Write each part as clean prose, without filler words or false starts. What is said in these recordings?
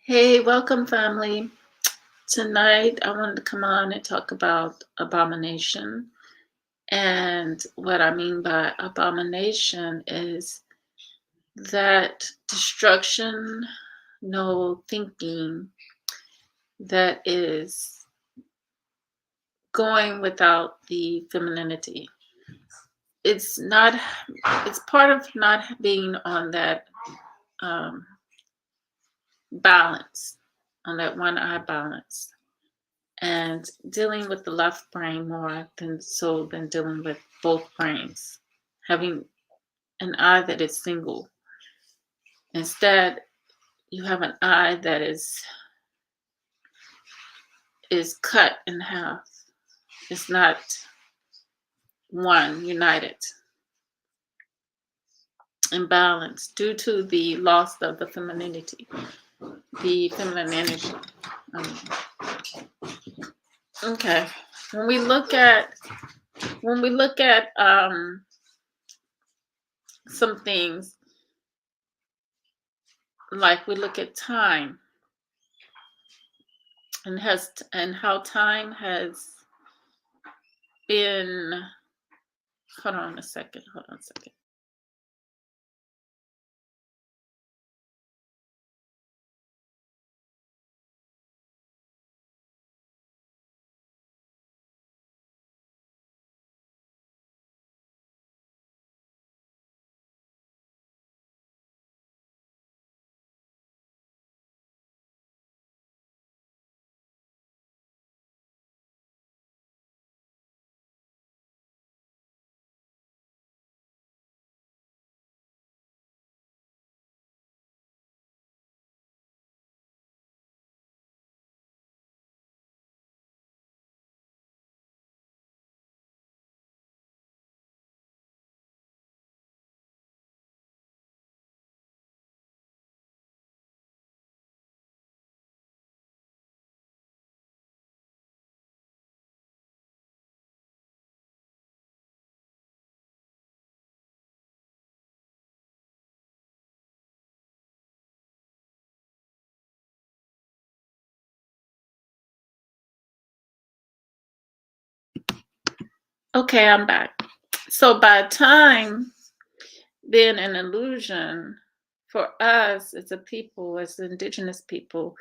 Hey, welcome, family. Tonight, I wanted to come on and talk about abomination. And what I mean by abomination is that destruction, no thinking that is going without the femininity. It's not, it's part of not being on that um, balance, on that one eye balance, and dealing with the left brain more than dealing with both brains, having an eye that is single. Instead, you have an eye that is cut in half. It's not one united and balanced due to the loss of the femininity, the feminine energy. Um, okay, when we look at when we look at some things, like we look at time and how time has been. Hold on a second. Okay, I'm back. So by time being an illusion for us as a people, as indigenous people,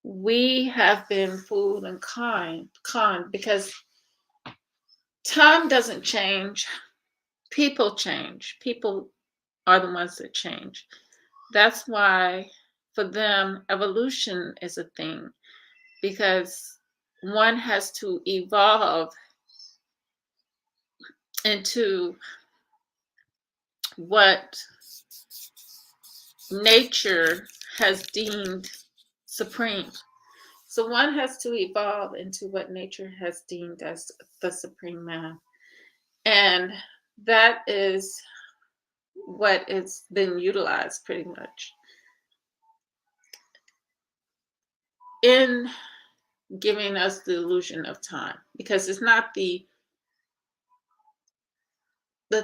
we have been fooled and conned because time doesn't change. People change. People are the ones that change. That's why for them evolution is a thing, because one has to evolve into what nature has deemed supreme. So one has to evolve into what nature has deemed as the supreme man. And that is what it's been utilized pretty much in giving us the illusion of time, because it's not the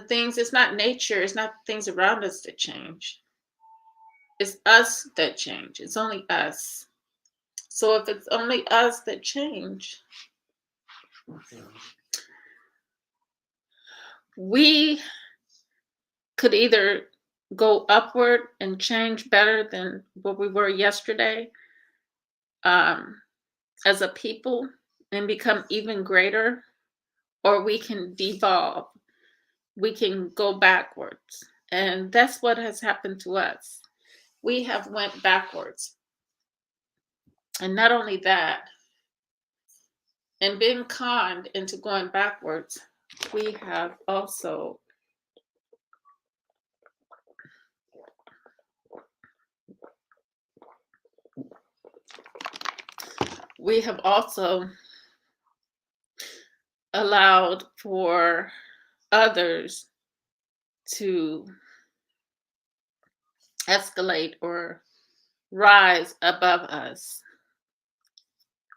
things, it's not nature, it's not things around us that change. It's us that change. It's only us. So if it's only us that change, we could either go upward and change better than what we were yesterday, um, as a people, and become even greater, or we can devolve. We can go backwards, and that's what has happened to us. We have went backwards, and not only that, and been conned into going backwards, we have also we have also allowed for others to escalate or rise above us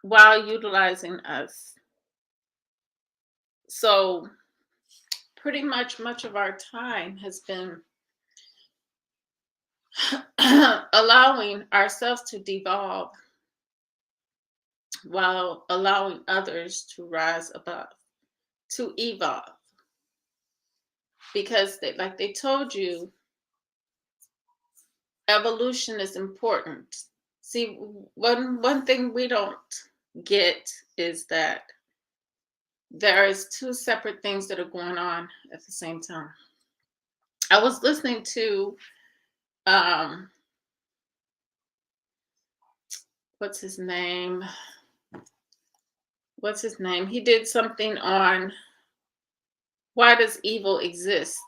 while utilizing us. So pretty much of our time has been allowing ourselves to devolve while allowing others to rise above, to evolve. Because like they told you, evolution is important. See, one thing we don't get is that there is two separate things that are going on at the same time. I was listening to what's his name? What's his name? He did something on why does evil exist?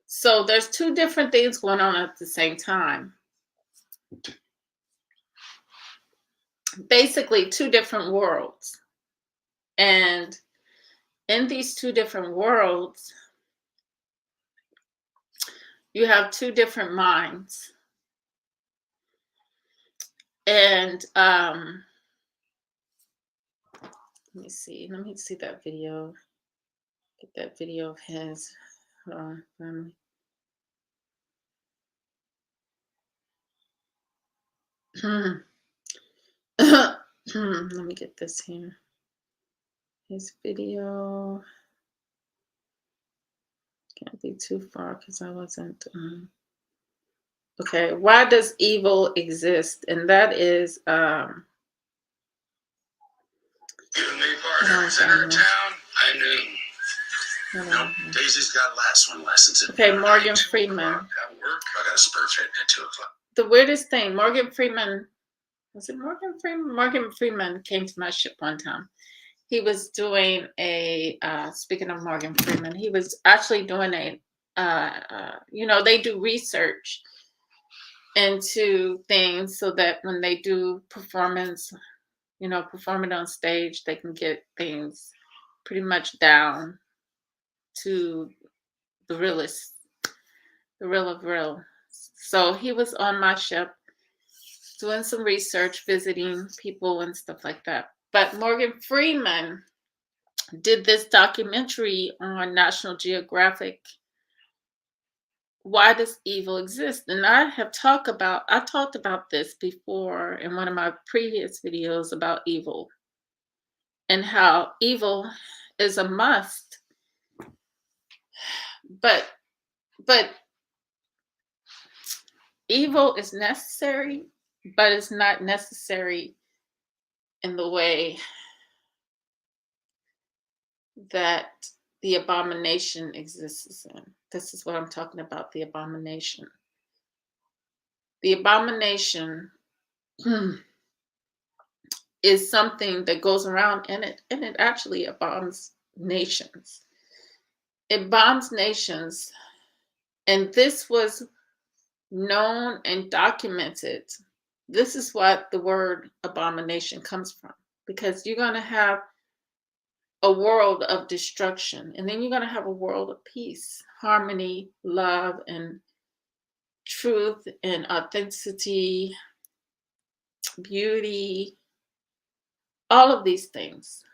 So there's two different things going on at the same time. Basically, two different worlds. And in these two different worlds, you have two different minds. And let me see that video. Get that video of his. Let me get this here. His video. Can't be too far because I wasn't. Okay, why does evil exist? And that is Even me, partner, center of town, I knew. Nope, Daisy's got last one lessons. Okay, Morgan Freeman. At work, I got a spur fitting at 2 o'clock. The weirdest thing, Morgan Freeman, was it Morgan Freeman? Morgan Freeman came to my ship one time. He was doing a, speaking of Morgan Freeman, he was actually doing a, they do research into things so that when they do performance, perform it on stage, they can get things pretty much down to the realest, the real of real. So he was on my ship doing some research, visiting people and stuff like that. But Morgan Freeman did this documentary on National Geographic, Why Does Evil Exist? And I talked about this before in one of my previous videos about evil and how evil is a must. But evil is necessary, but it's not necessary in the way that the abomination exists in. This is what I'm talking about, the abomination. The abomination is something that goes around and it actually bombs nations. It bombs nations. And this was known and documented. This is what the word abomination comes from, because you're going to have a world of destruction, and then you're going to have a world of peace, harmony, love, and truth, and authenticity, beauty, all of these things,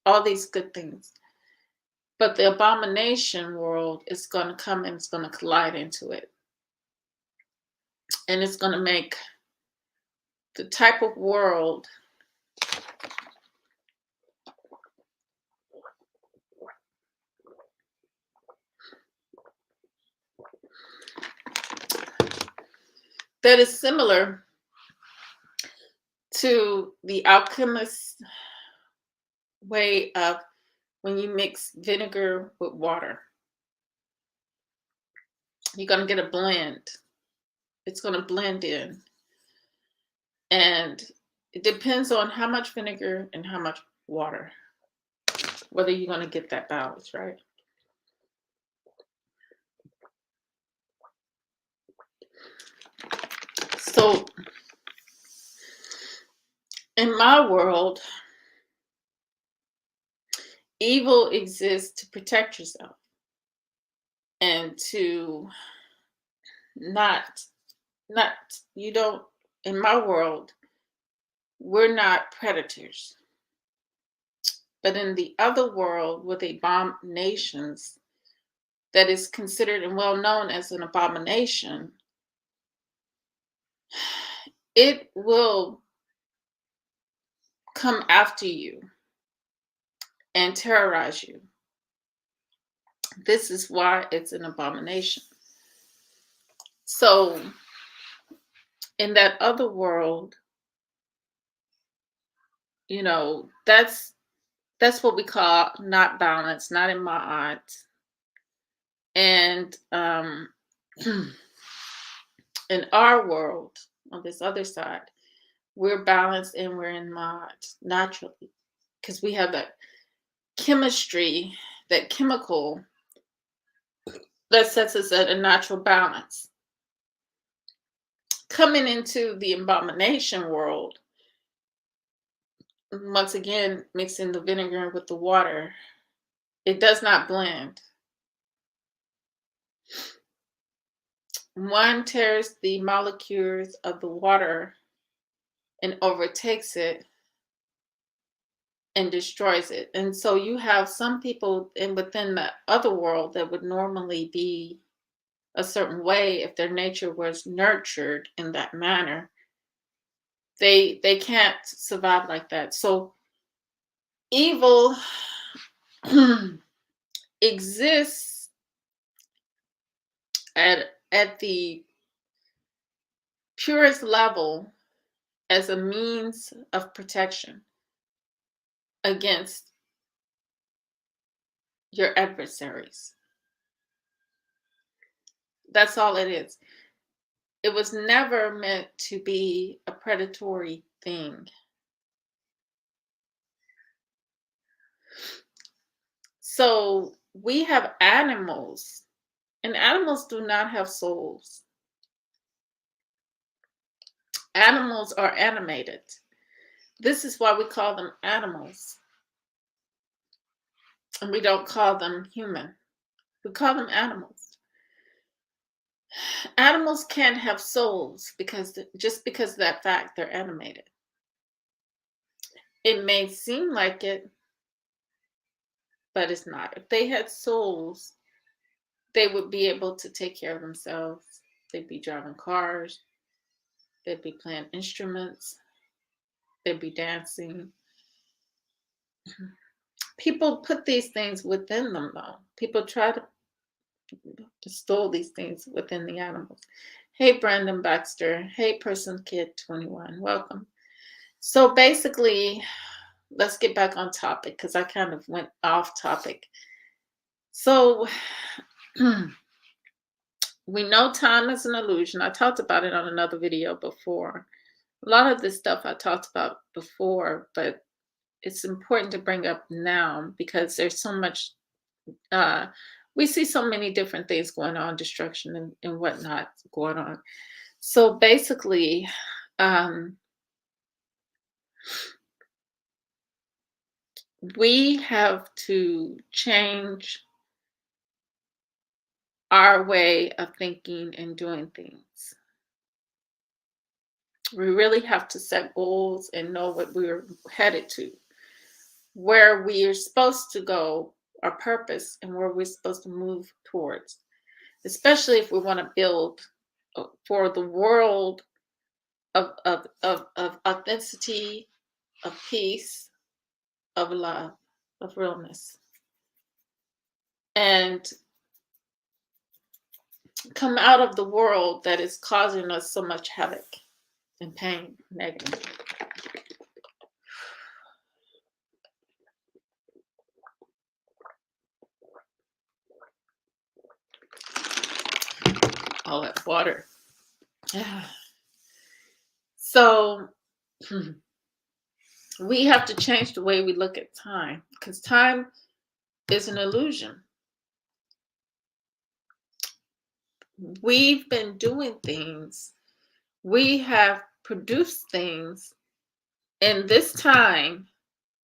all these good things. But the abomination world is going to come and it's going to collide into it. And it's going to make the type of world that is similar to the alchemist way of when you mix vinegar with water. You're going to get a blend. It's going to blend in. And it depends on how much vinegar and how much water, whether you're going to get that balance, right? So in my world, evil exists to protect yourself and to in my world, we're not predators. But in the other world where they bomb nations, that is considered and well known as an abomination, it will come after you and terrorize you. This is why it's an abomination. So, in that other world, that's what we call not balanced, not in my odds. And in our world, on this other side, we're balanced and we're in mods naturally because we have that chemistry, that chemical that sets us at a natural balance. Coming into the abomination world, once again, mixing the vinegar with the water, it does not blend. One tears the molecules of the water and overtakes it and destroys it. And so you have some people within the other world that would normally be a certain way if their nature was nurtured in that manner. They can't survive like that. So evil exists at the purest level as a means of protection against your adversaries. That's all it is. It was never meant to be a predatory thing. So we have animals, and animals do not have souls. Animals are animated. This is why we call them animals. And we don't call them human. We call them animals. Animals can't have souls just because of that fact they're animated. It may seem like it, but it's not. If they had souls, they would be able to take care of themselves. They'd be driving cars. They'd be playing instruments. They'd be dancing. People put these things within them, though. People try to install these things within the animals. Hey, Brandon Baxter. Hey, Person Kid 21. Welcome. So basically, let's get back on topic because I kind of went off topic. So we know time is an illusion. I talked about it on another video before. A lot of this stuff I talked about before, but it's important to bring up now because there's so much, we see so many different things going on, destruction and whatnot going on. So basically, we have to change our way of thinking and doing things. We really have to set goals and know what we're headed to, where we are supposed to go, our purpose, and where we're supposed to move towards, especially if we want to build for the world of authenticity, of peace, of love, of realness, and come out of the world that is causing us so much havoc and pain, negative. All that water. So we have to change the way we look at time because time is an illusion. We've been doing things. We have produced things in this time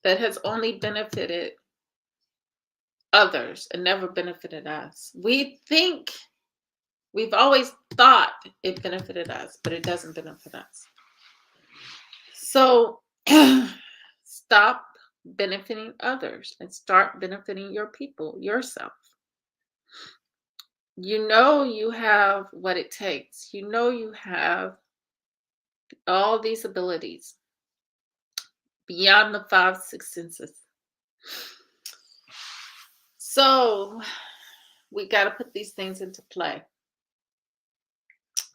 that has only benefited others and never benefited us. We've always thought it benefited us, but it doesn't benefit us. So stop benefiting others and start benefiting your people, yourself. You know you have what it takes. You know you have all these abilities beyond the five, six senses. So we got to put these things into play.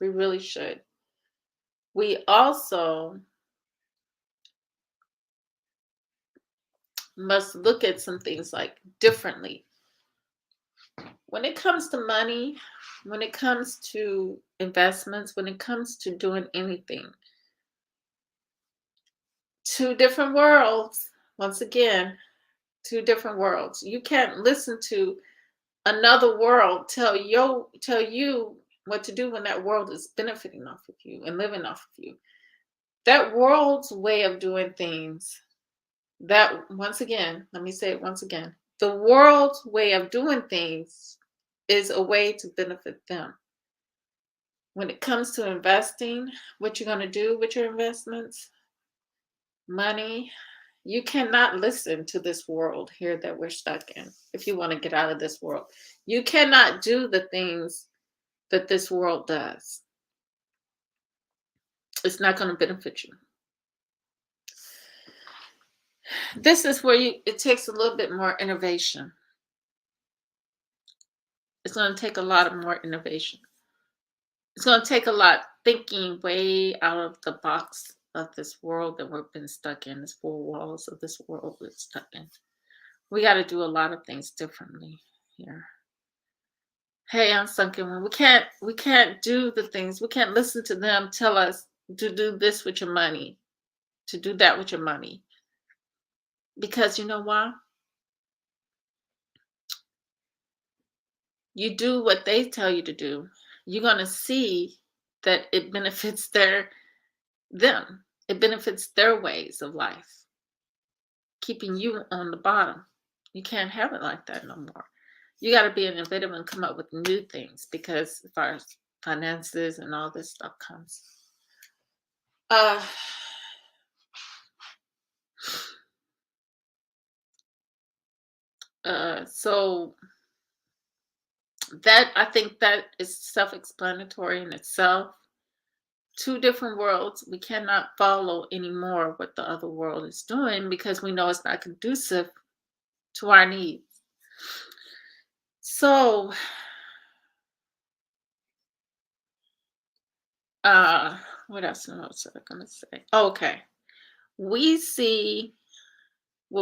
We really should. We also must look at some things like differently. When it comes to money, when it comes to investments, when it comes to doing anything, two different worlds. Once again, two different worlds. You can't listen to another world tell you what to do when that world is benefiting off of you and living off of you. That world's way of doing things, that once again, let me say it once again, the world's way of doing things is a way to benefit them. When it comes to investing, what you're going to do with your investments, money, you cannot listen to this world here that we're stuck in if you want to get out of this world. You cannot do the things that this world does. It's not going to benefit you. This is where it takes a little bit more innovation. It's going to take a lot of more innovation. It's going to take a lot thinking way out of the box of this world that we've been stuck in, this four walls of this world we're stuck in. We got to do a lot of things differently here. Hey, I'm sunken one. We can't do the things. We can't listen to them tell us to do this with your money, to do that with your money. Because you know why? You do what they tell you to do, you're going to see that it benefits them. It benefits their ways of life, keeping you on the bottom. You can't have it like that no more. You got to be innovative and come up with new things, because as far as finances and all this stuff comes. So that, I think that is self-explanatory in itself. Two different worlds. We cannot follow anymore what the other world is doing because we know it's not conducive to our needs. So, what else was I going to say? Okay. What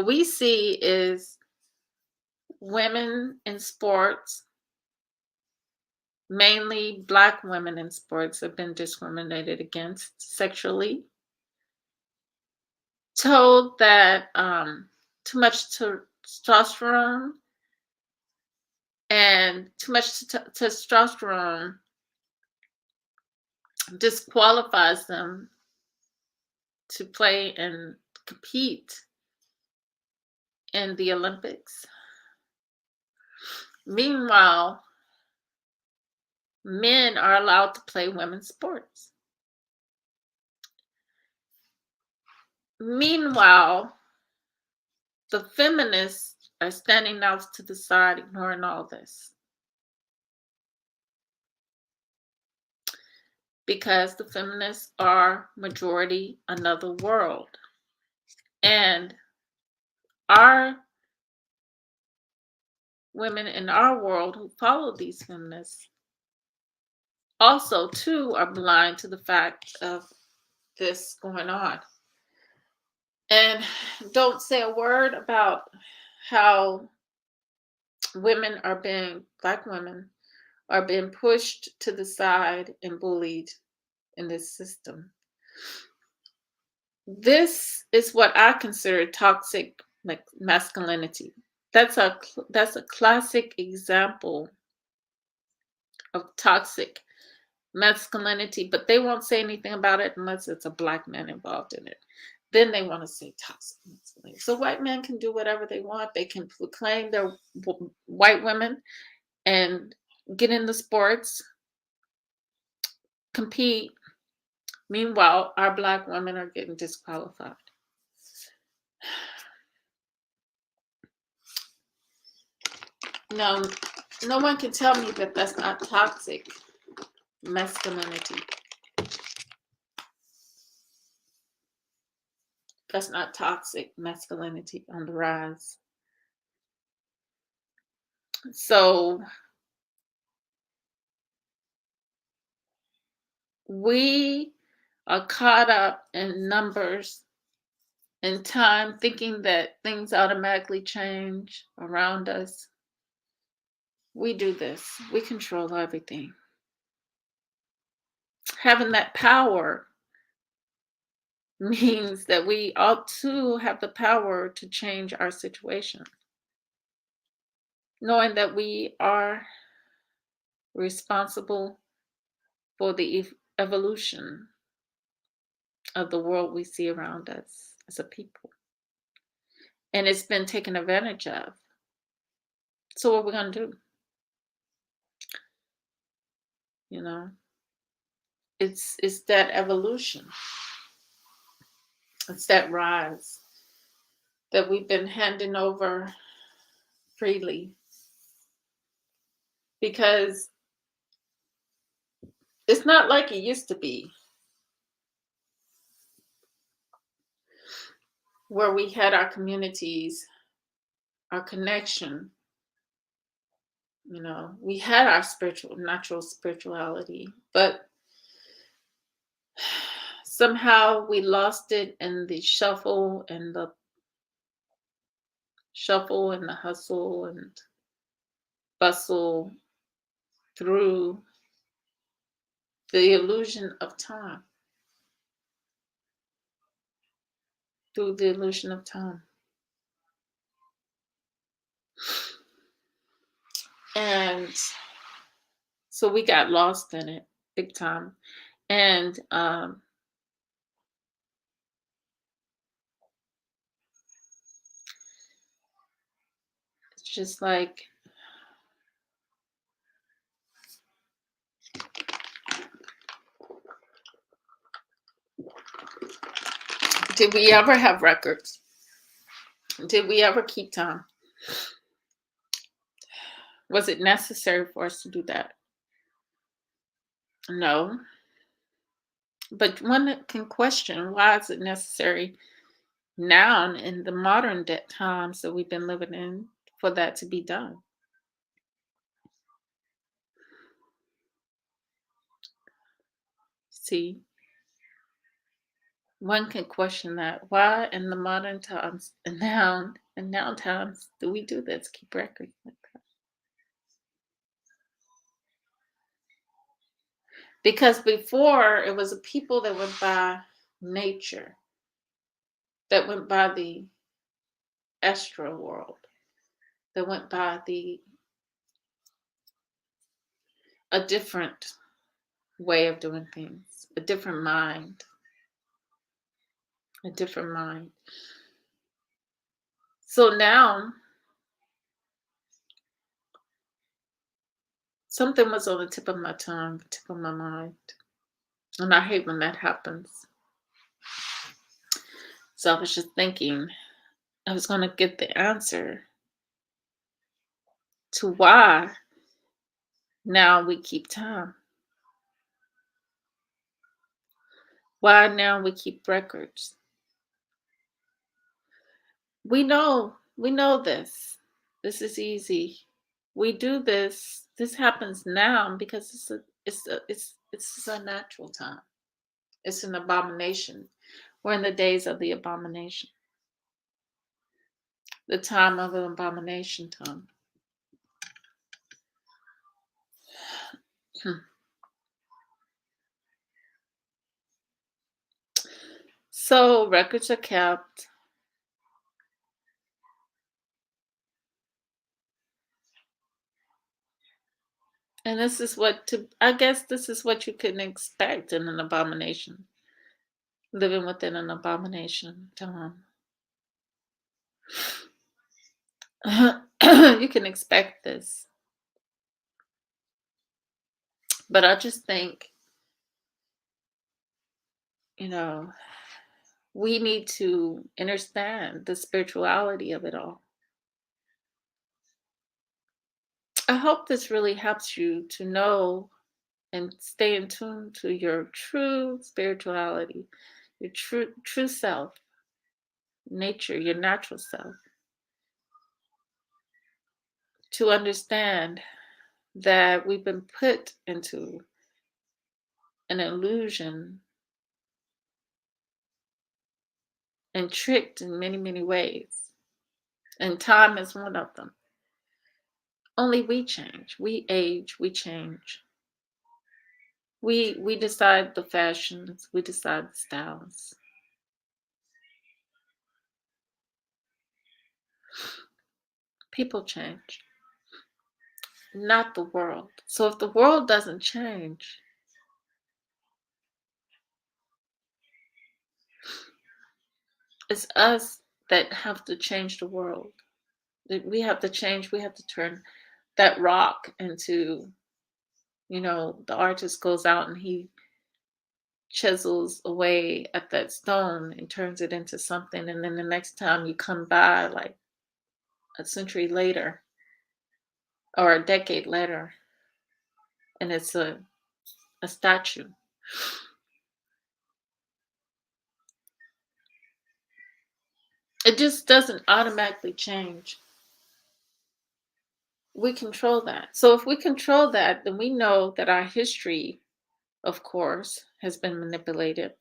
we see is women in sports, mainly Black women in sports, have been discriminated against sexually. Told that too much testosterone and too much testosterone disqualifies them to play and compete in the Olympics. Meanwhile, men are allowed to play women's sports. Meanwhile, the feminists are standing out to the side, ignoring all this. Because the feminists are majority another world. And our women in our world who follow these feminists also too are blind to the fact of this going on. And don't say a word about how Black women are being pushed to the side and bullied in this system. This is what I consider toxic masculinity. That's a classic example of toxic masculinity, but they won't say anything about it unless it's a Black man involved in it. Then they want to say toxic masculinity. So white men can do whatever they want. They can proclaim they're white women and get in the sports, compete. Meanwhile, our Black women are getting disqualified. Now, No one can tell me that that's not toxic masculinity. That's not toxic masculinity on the rise. So we are caught up in numbers and time, thinking that things automatically change around us. We do this, we control everything. Having that power means that we ought to have the power to change our situation, knowing that we are responsible for the evolution of the world we see around us as a people. And it's been taken advantage of. So what we're going to do? You know, it's that evolution. It's that rise that we've been handing over freely, because it's not like it used to be, where we had our communities, our connection. You know, we had our natural spirituality, but somehow we lost it in the shuffle and the hustle and bustle through the illusion of time. Through the illusion of time. And so we got lost in it big time. And it's just like, did we ever have records? Did we ever keep time? Was it necessary for us to do that? No. But one can question, why is it necessary now in the modern times that we've been living in for that to be done? See, one can question that. Why in the modern times and now times do we do this? Keep records like that? Because before it was a people that went by nature, that went by the astral world, that went by a different way of doing things, a different mind, a different mind. So now something was on the tip of my tongue, the tip of my mind. And I hate when that happens. So I was just thinking I was going to get the answer to why now we keep time. Why now we keep records. We know this. This is easy. We do this. This happens now because it's a natural time. It's an abomination. We're in the days of the abomination. The time of an abomination time. So records are kept. And I guess this is what you can expect in an abomination. Living within an abomination time. You can expect this. But I just think, we need to understand the spirituality of it all. I hope this really helps you to know and stay in tune to your true spirituality, your true self, nature, your natural self, to understand that we've been put into an illusion and tricked in many, many ways. And time is one of them. Only we change. We age, we change. We decide the fashions, we decide the styles. People change, not the world. So if the world doesn't change, it's us that have to change the world. We have to change, we have to turn that rock into, the artist goes out and he chisels away at that stone and turns it into something. And then the next time you come by, like a century later or a decade later, and it's a statue. It just doesn't automatically change. We control that. So if we control that, then we know that our history, of course, has been manipulated.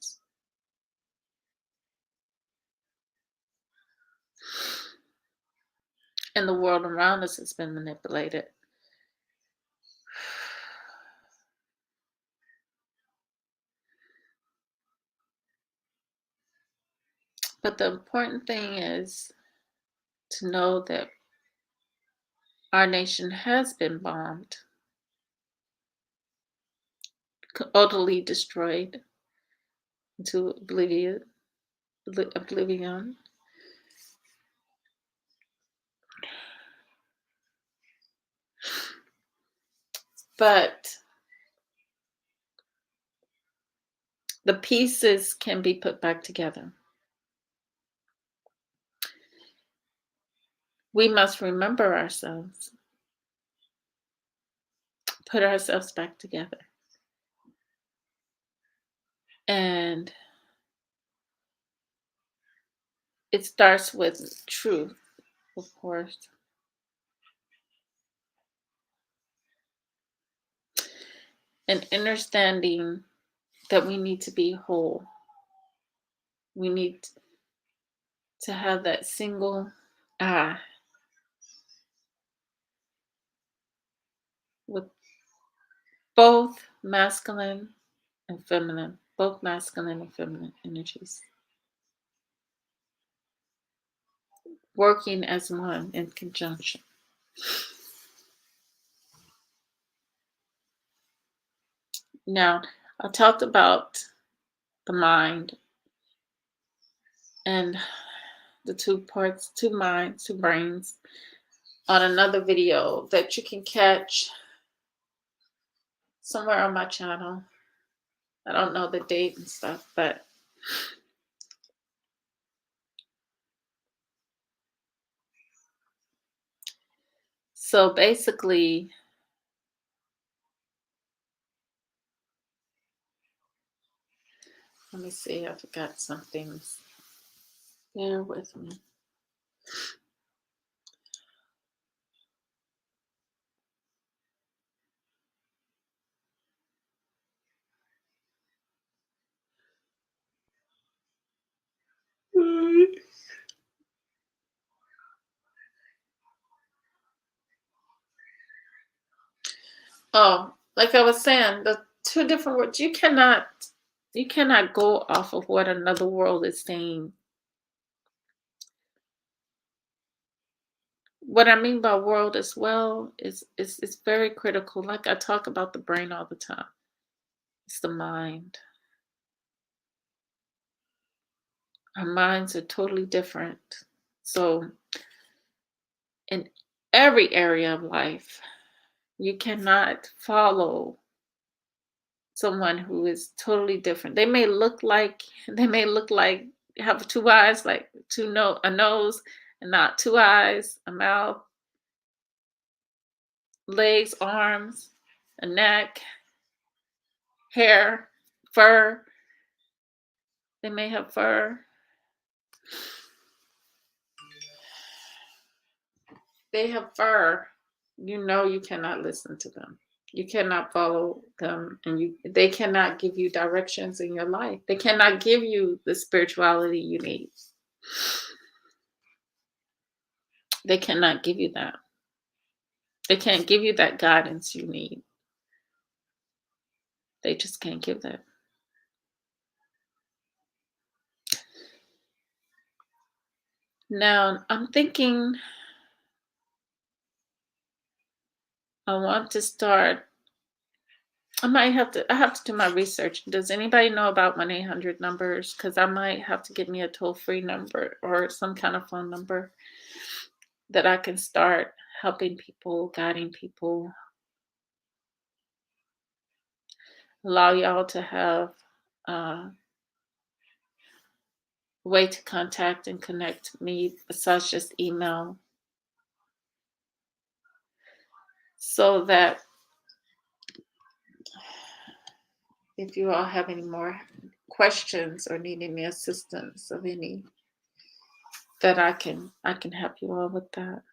And the world around us has been manipulated. But the important thing is to know that our nation has been bombed, utterly destroyed into oblivion. But the pieces can be put back together. We must remember ourselves, put ourselves back together. And it starts with truth, of course. And understanding that we need to be whole. We need to have that single eye with both masculine and feminine, both masculine and feminine energies working as one in conjunction. Now, I talked about the mind and the two parts, two minds, two brains on another video that you can catch somewhere on my channel. I don't know the date and stuff, but so basically, let me see, I forgot some things. Bear with me. Oh, like I was saying, the two different words, you cannot go off of what another world is saying. What I mean by world as well is it's very critical. Like I talk about the brain all the time. It's the mind. Our minds are totally different. So in every area of life, you cannot follow someone who is totally different. They may look like have two eyes, like a nose, and not two eyes, a mouth. legs, arms, a neck, hair, fur. They may have fur. They have fur. You know you cannot listen to them. You cannot follow them, and they cannot give you directions in your life. They cannot give you the spirituality you need. They cannot give you that. They can't give you that guidance you need. They just can't give that. Now, I'm thinking I want to start. I have to do my research. Does anybody know about 1-800 numbers? Because I might have to get me a toll-free number or some kind of phone number that I can start helping people, guiding people, allow y'all to have a way to contact and connect me besides just email, so that if you all have any more questions or need any assistance of any, that I can help you all with that.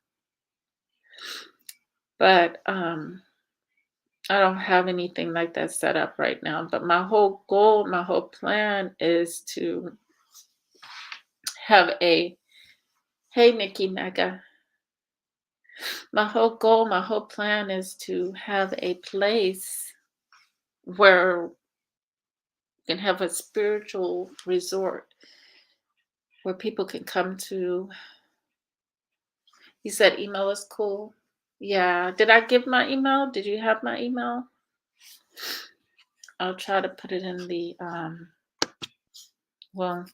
But I don't have anything like that set up right now. But my whole goal, my whole plan is to have a, hey Nikki Naga. My whole goal, my whole plan is to have a place where we can have a spiritual resort where people can come to. You said email is cool. Yeah. Did I give my email? Did you have my email? I'll try to put it in the well,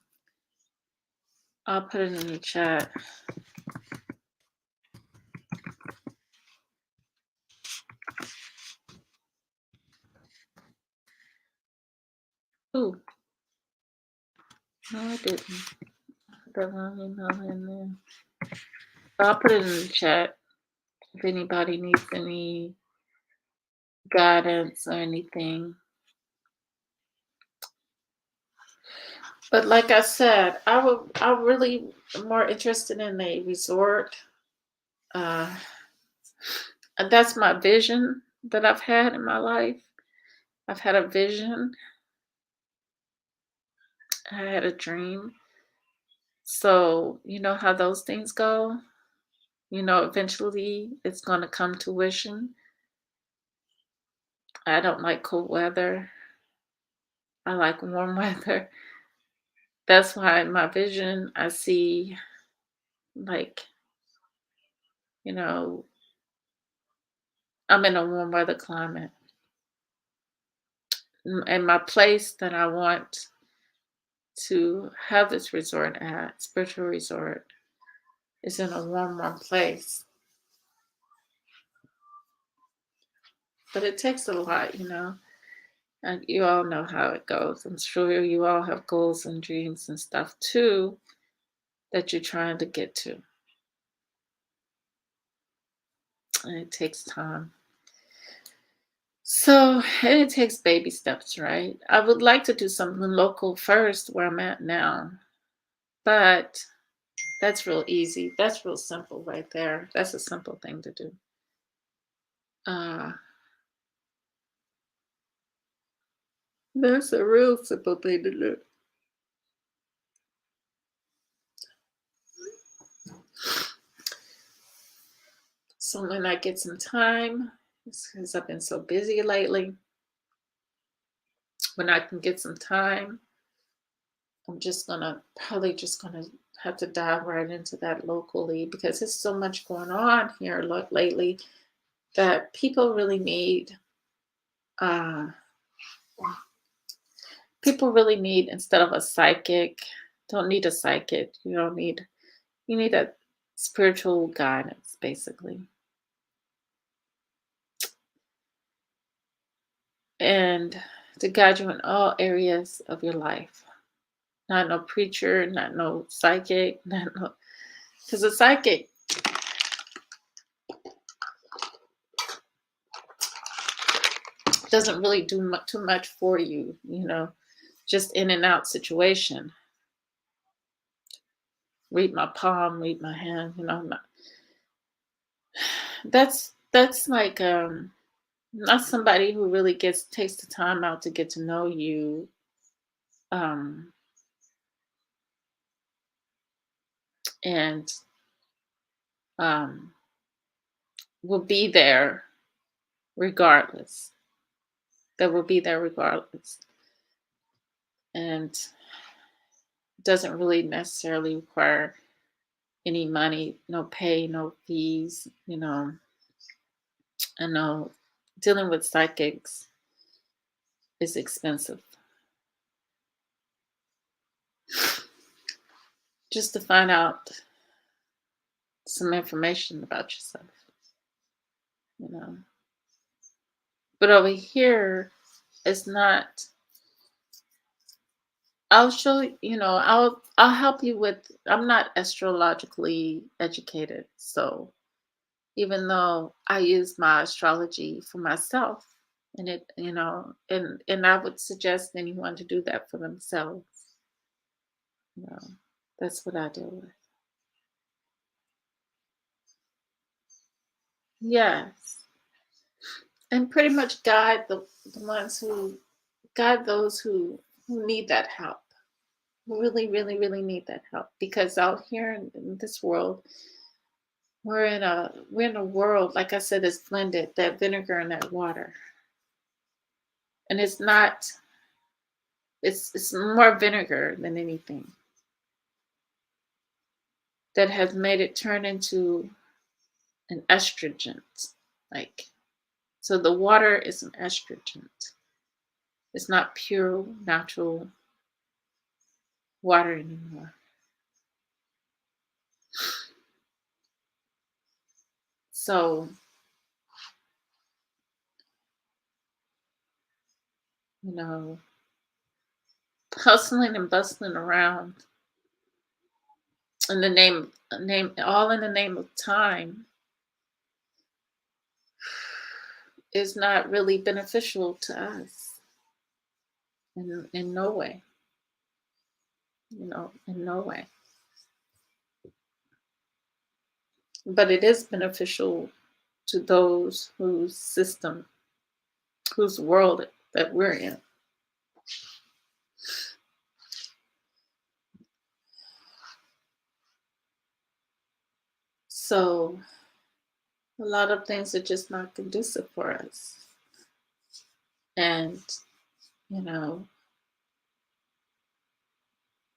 I'll put it in the chat. Ooh. No, I didn't. Put the wrong email in there. I'll put it in the chat if anybody needs any guidance or anything. But like I said, I really am more interested in a resort. And that's my vision that I've had in my life. I've had a vision. I had a dream. So, you know how those things go? You know, eventually it's going to come to fruition. I don't like cold weather. I like warm weather. That's why in my vision, I see, like, you know, I'm in a warm weather climate. And my place that I want to have this resort at, spiritual resort, is in a warm place. But it takes a lot, you know. And you all know how it goes. I'm sure you all have goals and dreams and stuff too that you're trying to get to. And it takes time. So, and it takes baby steps, right? I would like to do something local first where I'm at now. But that's real easy. That's real simple right there. That's a simple thing to do. That's a real simple thing to do. So when I get some time, because I've been so busy lately, when I can get some time, I'm probably just gonna have to dive right into that locally, because there's so much going on here lately that people really need. People really need, instead of a psychic, don't need a psychic. You need a spiritual guidance, basically. And to guide you in all areas of your life. Not no preacher, not no psychic, not no, because a psychic, doesn't really do too much for you, just in and out situation. Read my palm, read my hand, that's like not somebody who really takes the time out to get to know you, um and um will be there regardless. That will be there regardless. And doesn't really necessarily require any money, no pay, no fees. I know dealing with psychics is expensive. Just to find out some information about yourself, you know. But over here, it's not. I'll show I'll help you with. I'm not astrologically educated, so even though I use my astrology for myself, and and I would suggest anyone to do that for themselves. You know, that's what I deal with. Yes, and pretty much guide the ones who guide those who need that help, who really, really, really need that help. Because out here in this world, we're in a world, like I said, it's blended, that vinegar and that water, and it's not. It's more vinegar than anything that has made it turn into an estrogen. Like, so the water is an estrogen. It's not pure natural water anymore. So, you know, hustling and bustling around in the all in the name of time is not really beneficial to us in no way. In no way. But it is beneficial to those whose system, whose world that we're in. So a lot of things are just not conducive for us. And, you know,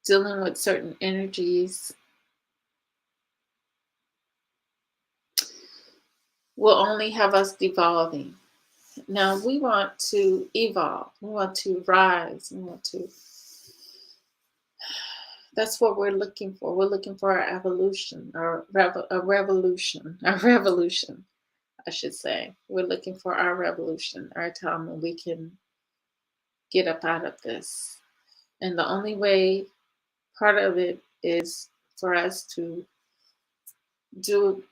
dealing with certain energies will only have us devolving. Now we want to evolve, we want to rise, that's what we're looking for. We're looking for our evolution, a revolution, I should say. We're looking for our revolution, our time when we can get up out of this. And the only way, part of it is for us to do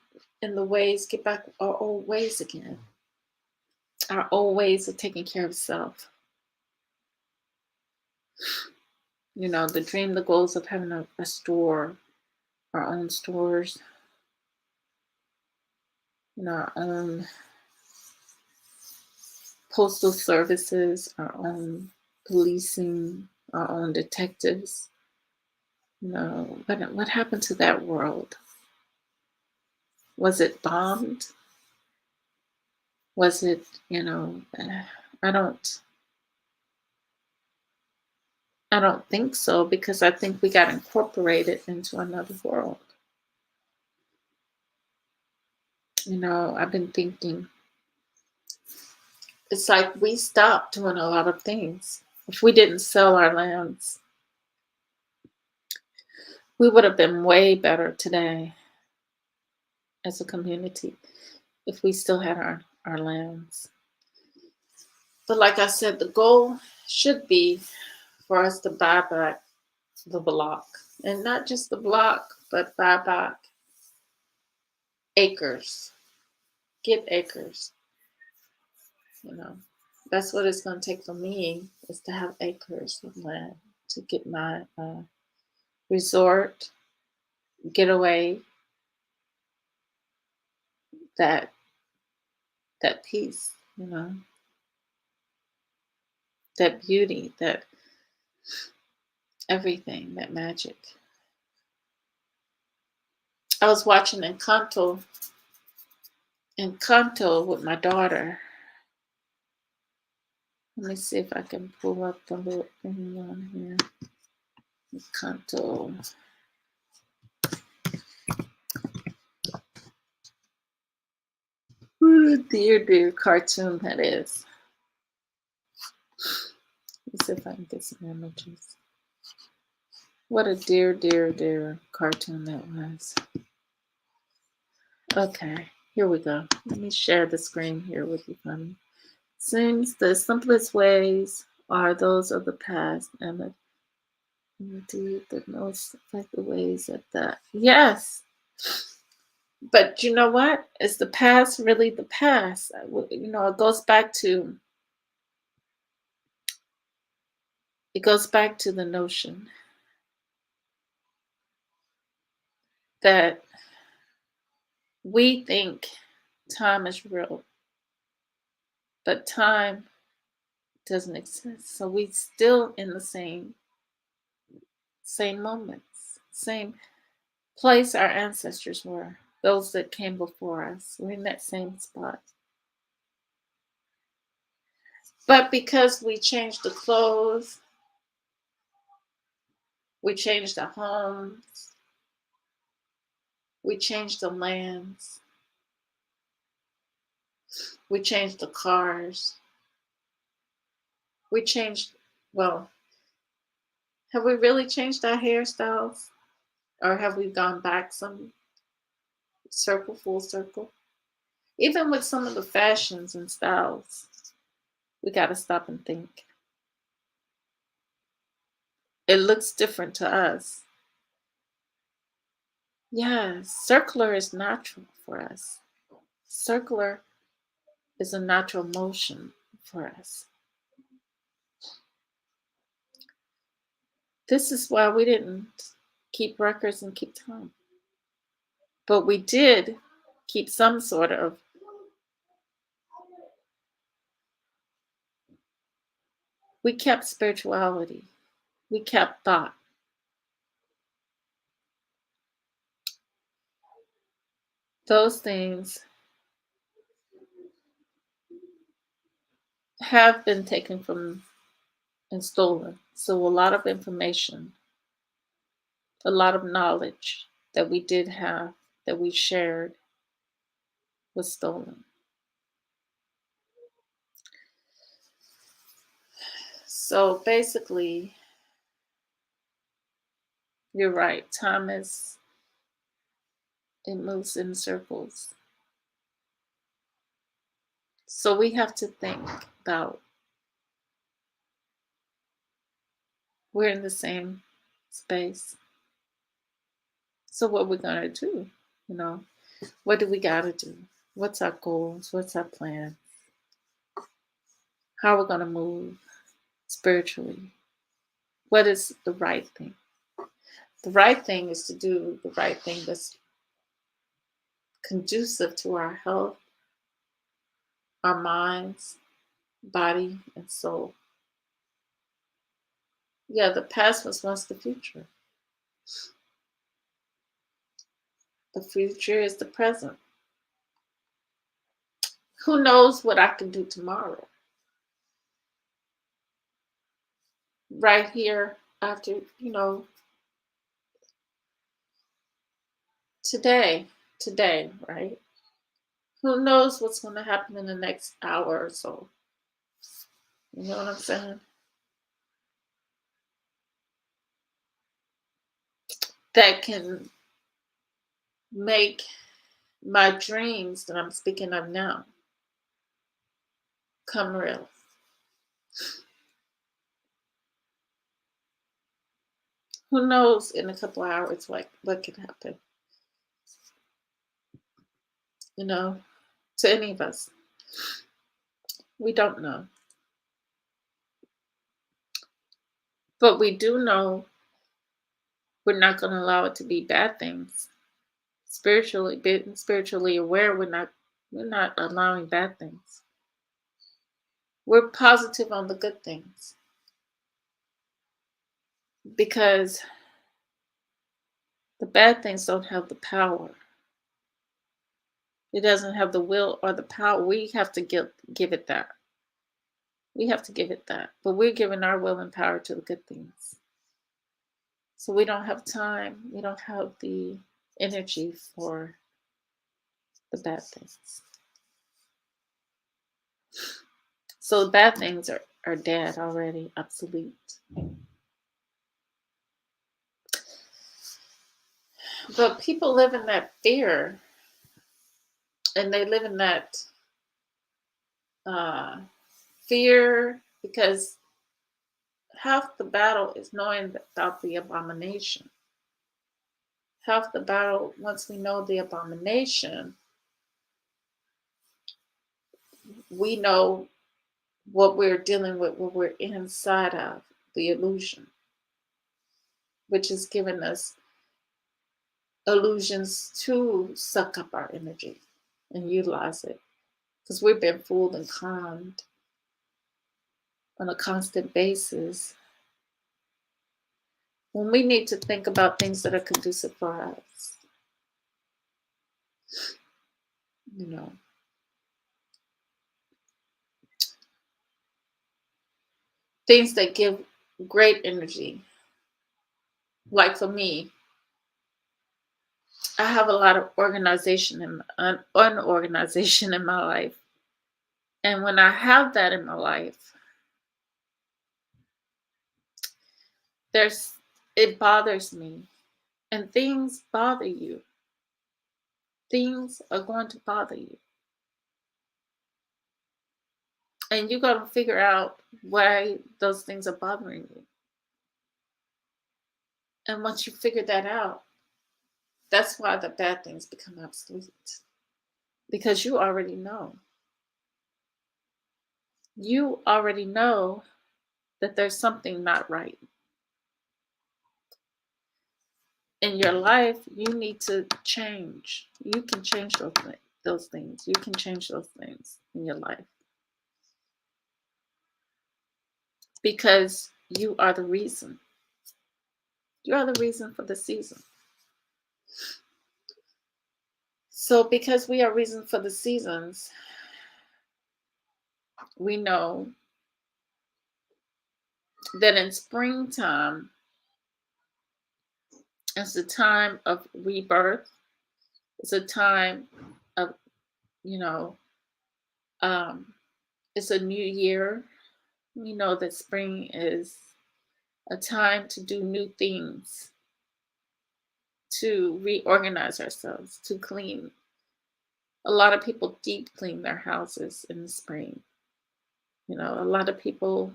in the ways, get back our old ways again, our old ways of taking care of self. The dream, the goals of having a store, our own stores, our own postal services, our own policing, our own detectives. What happened to that world? Was it bombed? Was it, I don't think so, because I think we got incorporated into another world. I've been thinking, it's like we stopped doing a lot of things. If we didn't sell our lands, we would have been way better today as a community if we still had our lands. But like I said, the goal should be for us to buy back the block. And not just the block, but buy back acres. Get acres. That's what it's going to take for me, is to have acres of land to get my resort, getaway, that that peace, that beauty, that everything, that magic. I was watching Encanto with my daughter. Let me see if I can pull up the little thing on here. Encanto. What a dear cartoon that is. Let's see if I can get some images. What a dear cartoon that was. Okay, here we go. Let me share the screen here with you, honey. Seems the simplest ways are those of the past, and the most effective ways at that. Yes, but you know what? Is the past really the past? It goes back to the notion that we think time is real, but time doesn't exist. So we still in the same moments, same place our ancestors were, those that came before us. We're in that same spot. But because we changed the clothes, we changed the homes, we changed the lands, we changed the cars, we changed, well, have we really changed our hairstyles? Or have we gone back some full circle? Even with some of the fashions and styles, we got to stop and think. It looks different to us. Yes, circular is natural for us. Circular is a natural motion for us. This is why we didn't keep records and keep time. But we did keep some sort of, we kept spirituality, we kept thought. Those things have been taken from and stolen. So a lot of information, a lot of knowledge that we did have, that we shared, was stolen. So basically, you're right. Time it moves in circles. So we have to think about, we're in the same space. So what we're gonna do, what do we gotta do? What's our goals? What's our plan? How we're gonna move spiritually? What is the right thing? The right thing is to do the right thing that's conducive to our health, our minds, body, and soul. Yeah, the past was once the future. The future is the present. Who knows what I can do tomorrow? Right here, after, today, right? Who knows what's going to happen in the next hour or so? You know what I'm saying? That can make my dreams that I'm speaking of now come real. Who knows in a couple hours what can happen? To any of us. We don't know. But we do know we're not going to allow it to be bad things. Spiritually, being spiritually aware, we're not allowing bad things. We're positive on the good things because the bad things don't have the power. It doesn't have the will or the power. We have to give it that. We have to give it that. But we're giving our will and power to the good things. So we don't have time. We don't have the energy for the bad things. So the bad things are dead already, obsolete. But people live in that fear, and they live in that uh, fear because half the battle is knowing about the abomination. Half the battle, once we know the abomination, we know what we're dealing with, what we're inside of, the illusion, which is giving us illusions to suck up our energy and utilize it. Because we've been fooled and conned on a constant basis when we need to think about things that are conducive for us. You know, things that give great energy. Like for me, I have a lot of organization and unorganization in my life. And when I have that in my life, it bothers me. And things bother you. Things are going to bother you. And you got to figure out why those things are bothering you. And once you figure that out, that's why the bad things become obsolete. Because you already know. You already know that there's something not right. In your life, you need to change. You can change those things. You can change those things in your life. Because you are the reason. You are the reason for the season. So because we are reason for the seasons, we know that in springtime it's a time of rebirth. It's a time of, you know, um, it's a new year. We know that spring is a time to do new things, to reorganize ourselves, to clean. A lot of people deep clean their houses in the spring. You know, a lot of people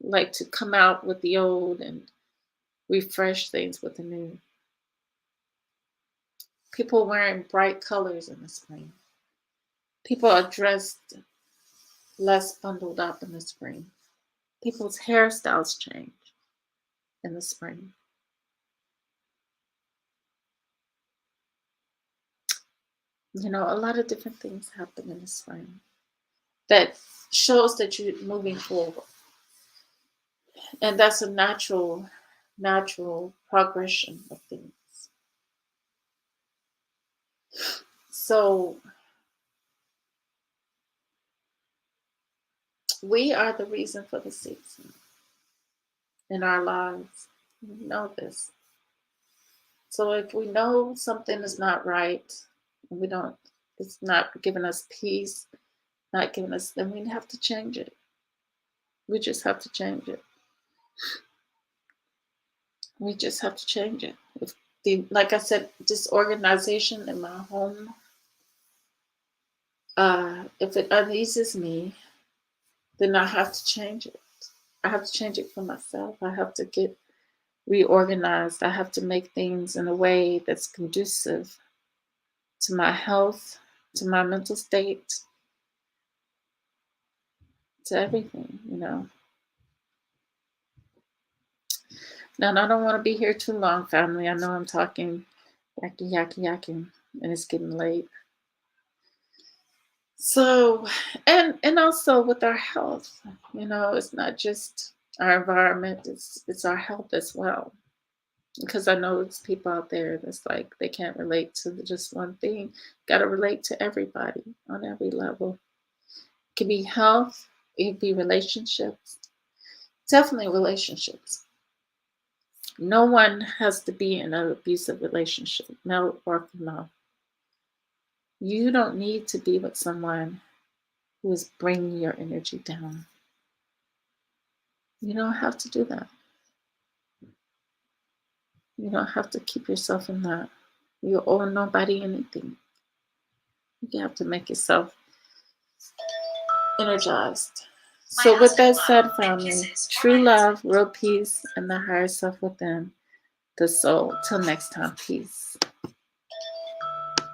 like to come out with the old and refresh things with the new. People wearing bright colors in the spring. People are dressed less bundled up in the spring. People's hairstyles change in the spring. You know, a lot of different things happen in the spring that shows that you're moving forward. And that's a natural progression of things. So we are the reason for the season in our lives. We know this. So if we know something is not right, and it's not giving us peace, not giving us, then we have to change it. We just have to change it. We just have to change it. Like I said, disorganization in my home, if it uneases me, then I have to change it. I have to change it for myself. I have to get reorganized. I have to make things in a way that's conducive to my health, to my mental state, to everything, you know. Now, I don't want to be here too long, family. I know I'm talking yakking, and it's getting late. So, and also with our health, it's not just our environment; it's our health as well. Because I know it's people out there that's like they can't relate to just one thing. Got to relate to everybody on every level. It can be health, it can be relationships. Definitely relationships. No one has to be in an abusive relationship, male or female. You don't need to be with someone who is bringing your energy down. You don't have to do that. You don't have to keep yourself in that. You owe nobody anything. You have to make yourself energized. So, with that said, family, true love, real peace, and the higher self within the soul. Till next time, peace.